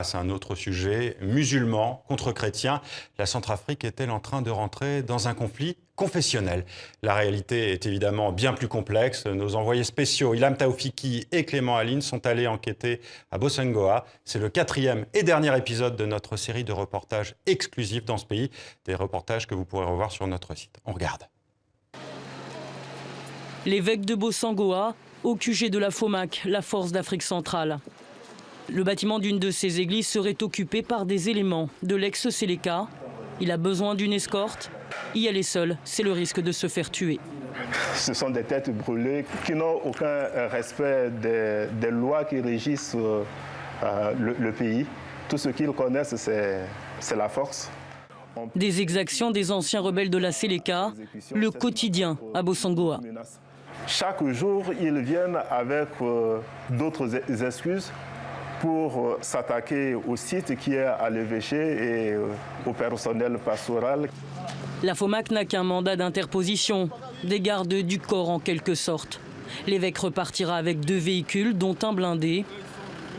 C'est un autre sujet, musulmans contre chrétiens. La Centrafrique est-elle en train de rentrer dans un conflit confessionnel? La réalité est évidemment bien plus complexe. Nos envoyés spéciaux Ilham Taoufiki et Clément Aline sont allés enquêter à Bossangoa. C'est le 4e et dernier épisode de notre série de reportages exclusifs dans ce pays. Des reportages que vous pourrez revoir sur notre site. On regarde. L'évêque de Bossangoa, au QG de la FOMAC, la Force d'Afrique centrale. Le bâtiment d'une de ces églises serait occupé par des éléments de l'ex-Séléka. Il a besoin d'une escorte. Y aller seul, c'est le risque de se faire tuer. Ce sont des têtes brûlées qui n'ont aucun respect des lois qui régissent le pays. Tout ce qu'ils connaissent, c'est la force. Des exactions des anciens rebelles de la Séléka, le quotidien à Bossangoa. Chaque jour, ils viennent avec d'autres excuses pour s'attaquer au site qui est à l'évêché et au personnel pastoral. La FOMAC n'a qu'un mandat d'interposition, des gardes du corps en quelque sorte. L'évêque repartira avec 2 véhicules, dont un blindé,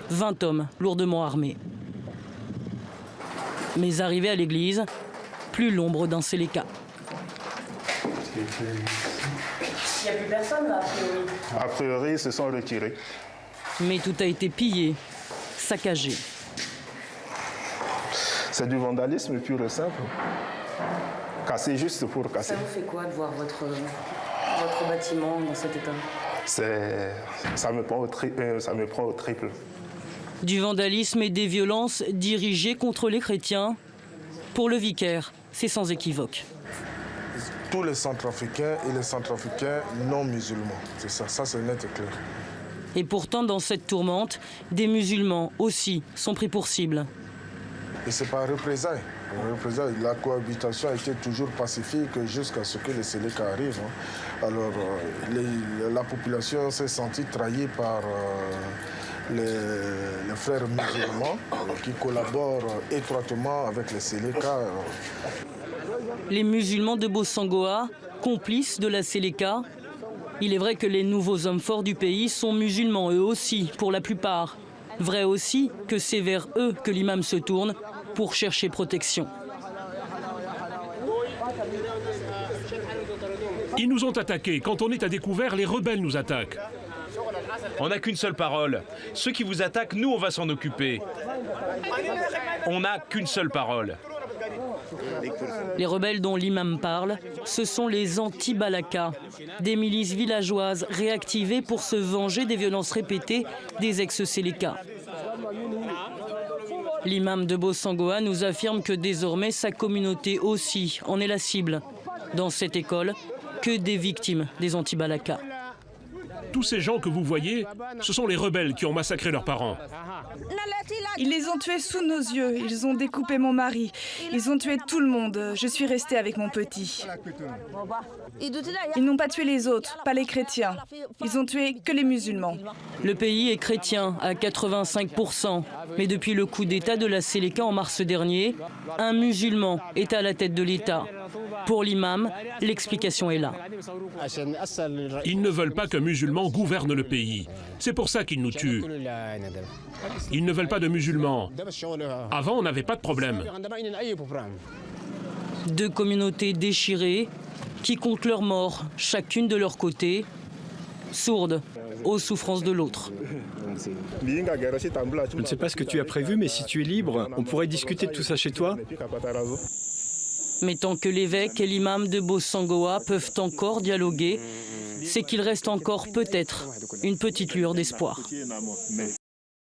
20 hommes lourdement armés. Mais arrivé à l'église, plus l'ombre d'un Séléka. Il n'y a plus personne là, a priori. A priori, ils se sont retirés. Mais tout a été pillé, saccagé. C'est du vandalisme pur et simple. Casser juste pour casser. Ça vous fait quoi de voir votre bâtiment dans cet état? Ça me prend au triple. Du vandalisme et des violences dirigées contre les chrétiens. Pour le vicaire, c'est sans équivoque. Tous les Centrafricains et les Centrafricains non musulmans, c'est ça c'est net et clair. Et pourtant, dans cette tourmente, des musulmans aussi sont pris pour cible. Et c'est par représailles. La cohabitation a été toujours pacifique jusqu'à ce que les Séléka arrivent. Alors, la population s'est sentie trahie par les frères musulmans qui collaborent étroitement avec les Séléka. Les musulmans de Bossangoa, complices de la Séléka. Il est vrai que les nouveaux hommes forts du pays sont musulmans eux aussi, pour la plupart. Vrai aussi que c'est vers eux que l'imam se tourne pour chercher protection. Ils nous ont attaqués. Quand on est à découvert, les rebelles nous attaquent. On n'a qu'une seule parole. Ceux qui vous attaquent, nous, on va s'en occuper. On n'a qu'une seule parole. Les rebelles dont l'imam parle, ce sont les anti-Balaka, des milices villageoises réactivées pour se venger des violences répétées des ex-Séléka. L'imam de Bossangoa nous affirme que désormais sa communauté aussi en est la cible. Dans cette école, que des victimes des anti-Balaka. Tous ces gens que vous voyez, ce sont les rebelles qui ont massacré leurs parents. Ils les ont tués sous nos yeux, ils ont découpé mon mari, ils ont tué tout le monde, je suis restée avec mon petit. Ils n'ont pas tué les autres, pas les chrétiens, ils ont tué que les musulmans. Le pays est chrétien à 85%, mais depuis le coup d'État de la Séléka en mars dernier, un musulman est à la tête de l'État. Pour l'imam, l'explication est là. Ils ne veulent pas qu'un musulman gouverne le pays. C'est pour ça qu'ils nous tuent. Ils ne veulent pas de musulmans. Avant, on n'avait pas de problème. 2 communautés déchirées qui comptent leurs morts, chacune de leur côté, sourdes aux souffrances de l'autre. Je ne sais pas ce que tu as prévu, mais si tu es libre, on pourrait discuter de tout ça chez toi. Mais tant que l'évêque et l'imam de Bossangoa peuvent encore dialoguer, c'est qu'il reste encore peut-être une petite lueur d'espoir.